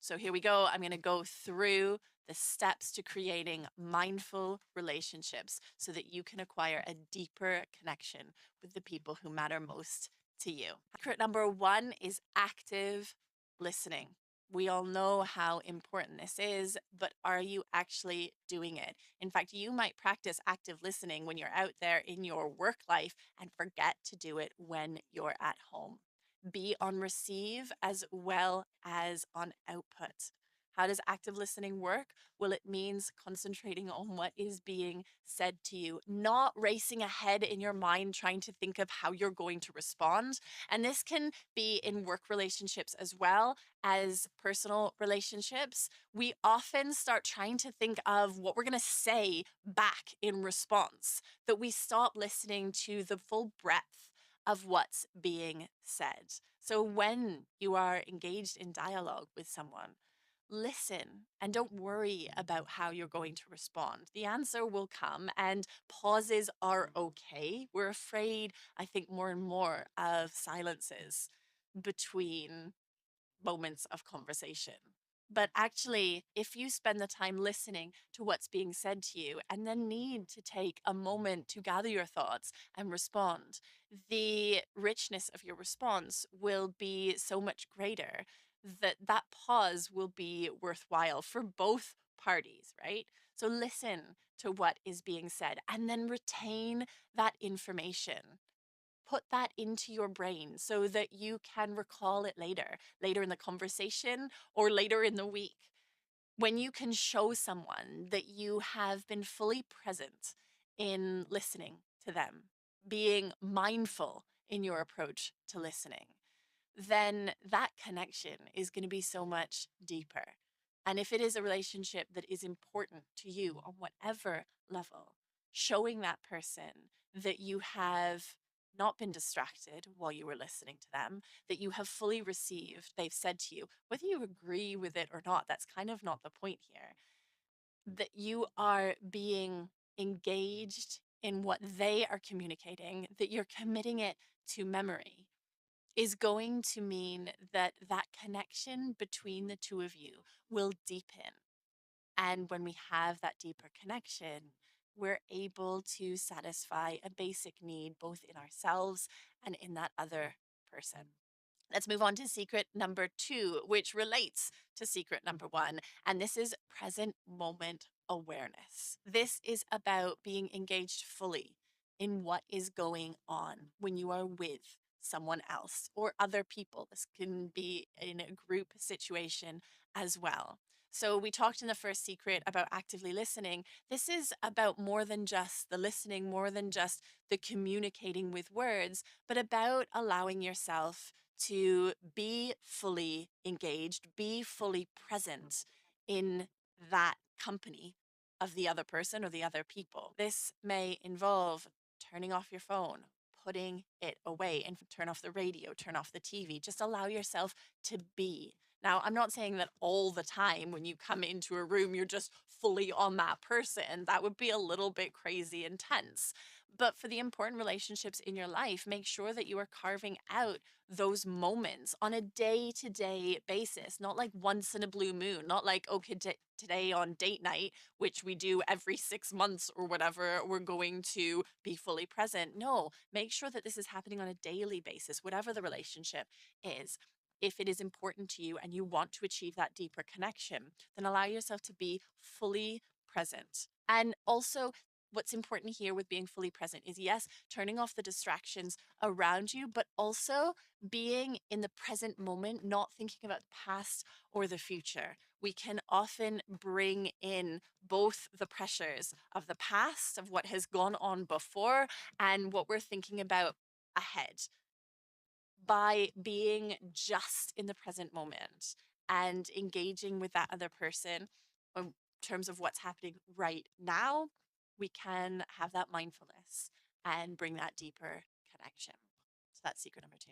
So here we go. I'm going to go through the steps to creating mindful relationships so that you can acquire a deeper connection with the people who matter most to you. Secret number one is active listening. We all know how important this is, but are you actually doing it? In fact, you might practice active listening when you're out there in your work life and forget to do it when you're at home. Be on receive as well as on output. How does active listening work? Well, it means concentrating on what is being said to you, not racing ahead in your mind trying to think of how you're going to respond. And this can be in work relationships as well as personal relationships. We often start trying to think of what we're going to say back in response, that we stop listening to the full breadth of what's being said. So when you are engaged in dialogue with someone, listen and don't worry about how you're going to respond. The answer will come, and pauses are okay. We're afraid, I think, more and more of silences between moments of conversation. But actually, if you spend the time listening to what's being said to you and then need to take a moment to gather your thoughts and respond, the richness of your response will be so much greater that that pause will be worthwhile for both parties, right? So listen to what is being said and then retain that information. Put that into your brain so that you can recall it later in the conversation or later in the week. When you can show someone that you have been fully present in listening to them, being mindful in your approach to listening, then that connection is going to be so much deeper. And if it is a relationship that is important to you on whatever level, showing that person that you have not been distracted while you were listening to them, that you have fully received, they've said to you, whether you agree with it or not, that's kind of not the point here, that you are being engaged in what they are communicating, that you're committing it to memory is going to mean that that connection between the two of you will deepen. And when we have that deeper connection, we're able to satisfy a basic need both in ourselves and in that other person. Let's move on to secret number two, which relates to secret number one. And this is present moment awareness. This is about being engaged fully in what is going on when you are with someone else or other people. This can be in a group situation as well. So, we talked in the first secret about actively listening. This is about more than just the listening, more than just the communicating with words, but about allowing yourself to be fully engaged, be fully present in that company of the other person or the other people. This may involve turning off your phone, putting it away, and turn off the radio, turn off the TV. Just allow yourself to be. Now, I'm not saying that all the time when you come into a room, you're just fully on that person. That would be a little bit crazy intense. But for the important relationships in your life, make sure that you are carving out those moments on a day to day basis, not like once in a blue moon, not like, okay, today on date night, which we do every 6 months or whatever, we're going to be fully present. No, make sure that this is happening on a daily basis, whatever the relationship is. If it is important to you and you want to achieve that deeper connection, then allow yourself to be fully present. And also, what's important here with being fully present is yes, turning off the distractions around you, but also being in the present moment, not thinking about the past or the future. We can often bring in both the pressures of the past, of what has gone on before, and what we're thinking about ahead by being just in the present moment and engaging with that other person in terms of what's happening right now, we can have that mindfulness and bring that deeper connection. So that's secret number two.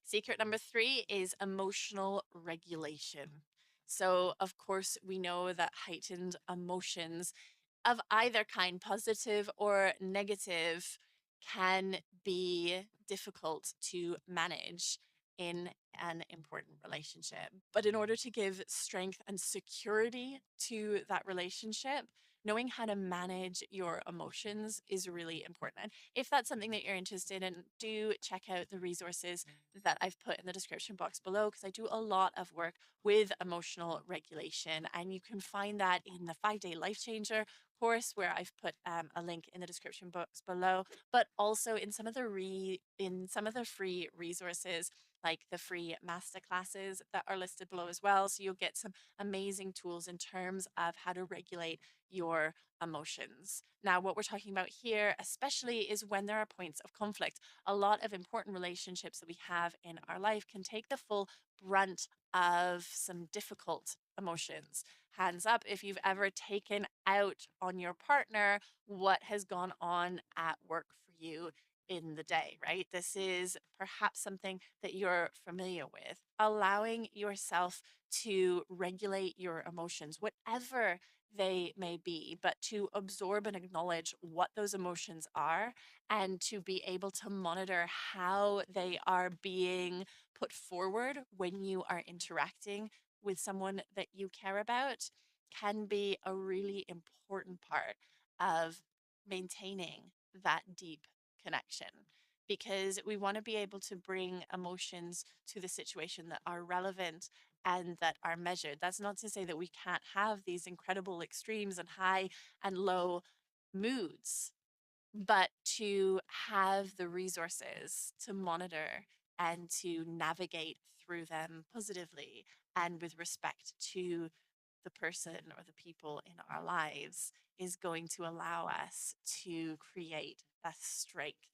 Secret number three is emotional regulation. So, of course, we know that heightened emotions of either kind, positive or negative, can be difficult to manage in an important relationship. But in order to give strength and security to that relationship, knowing how to manage your emotions is really important. And if that's something that you're interested in, do check out the resources that I've put in the description box below, because I do a lot of work with emotional regulation. And you can find that in the 5-Day Life Changer course, where I've put a link in the description box below, but also in some of the free resources, like the free masterclasses that are listed below as well. So you'll get some amazing tools in terms of how to regulate your emotions. Now, what we're talking about here, especially, is when there are points of conflict. A lot of important relationships that we have in our life can take the full brunt of some difficult emotions. Hands up if you've ever taken out on your partner what has gone on at work for you in the day, right? This is perhaps something that you're familiar with. Allowing yourself to regulate your emotions, whatever they may be, but to absorb and acknowledge what those emotions are, and to be able to monitor how they are being put forward when you are interacting with someone that you care about, can be a really important part of maintaining that deep connection, because we want to be able to bring emotions to the situation that are relevant and that are measured. That's not to say that we can't have these incredible extremes and high and low moods, but to have the resources to monitor and to navigate through them positively and with respect to the person or the people in our lives is going to allow us to create a strength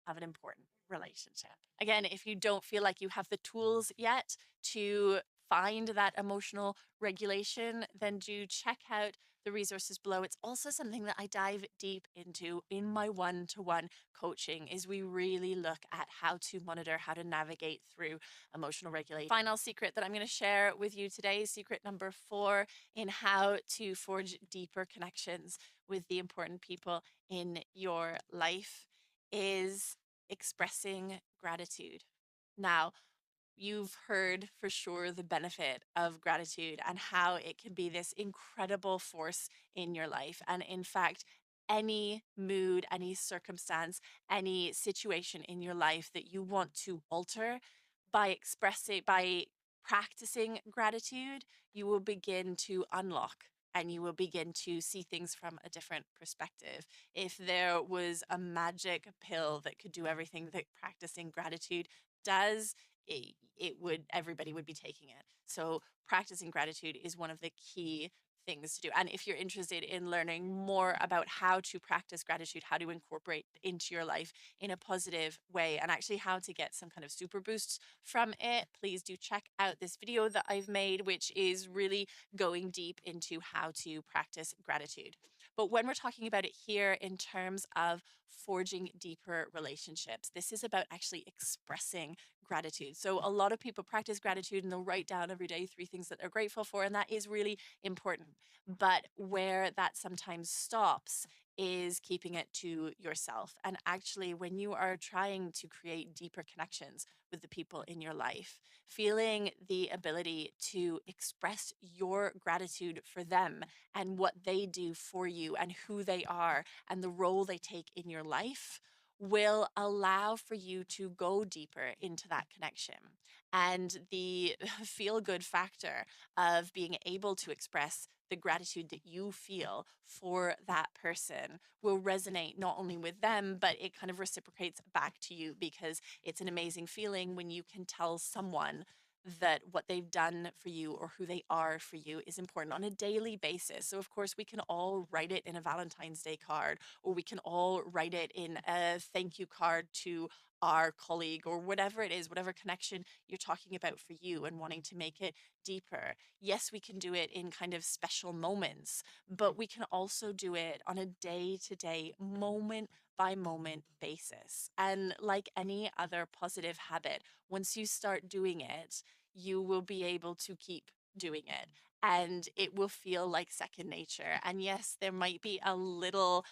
of an important relationship. Again, if you don't feel like you have the tools yet to find that emotional regulation, then do check out the resources below. It's also something that I dive deep into in my one-to-one coaching, is we really look at how to monitor, how to navigate through emotional regulation. Final secret that I'm going to share with you today, secret number 4 in how to forge deeper connections with the important people in your life, is expressing gratitude. Now, you've heard for sure the benefit of gratitude and how it can be this incredible force in your life. And in fact, any mood, any circumstance, any situation in your life that you want to alter, by practicing gratitude, you will begin to unlock and you will begin to see things from a different perspective. If there was a magic pill that could do everything that practicing gratitude does, everybody would be taking it. So practicing gratitude is one of the key things to do. And if you're interested in learning more about how to practice gratitude, how to incorporate into your life in a positive way, and actually how to get some kind of super boosts from it, please do check out this video that I've made, which is really going deep into how to practice gratitude. But when we're talking about it here in terms of forging deeper relationships, this is about actually expressing gratitude. So a lot of people practice gratitude and they'll write down every day 3 things that they're grateful for, and that is really important. But where that sometimes stops is keeping it to yourself. And actually, when you are trying to create deeper connections with the people in your life, feeling the ability to express your gratitude for them and what they do for you and who they are and the role they take in your life will allow for you to go deeper into that connection. And the feel good factor of being able to express the gratitude that you feel for that person will resonate not only with them, but it kind of reciprocates back to you, because it's an amazing feeling when you can tell someone that what they've done for you or who they are for you is important on a daily basis. So, of course, we can all write it in a Valentine's Day card, or we can all write it in a thank you card to our colleague, or whatever it is, whatever connection you're talking about for you and wanting to make it deeper. Yes, we can do it in kind of special moments, but we can also do it on a day to day, moment by moment basis. And like any other positive habit, once you start doing it, you will be able to keep doing it. And it will feel like second nature. And yes, there might be a little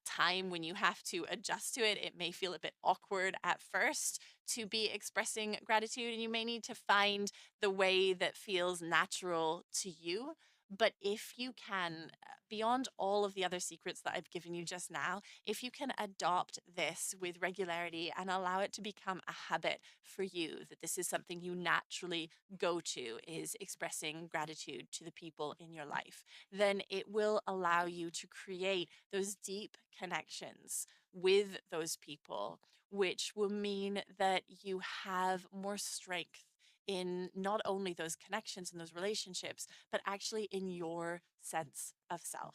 time when you have to adjust to it. It may feel a bit awkward at first to be expressing gratitude, and you may need to find the way that feels natural to you. But if you can, beyond all of the other secrets that I've given you just now, if you can adopt this with regularity and allow it to become a habit for you, that this is something you naturally go to, is expressing gratitude to the people in your life, then it will allow you to create those deep connections with those people, which will mean that you have more strength in not only those connections and those relationships, but actually in your sense of self.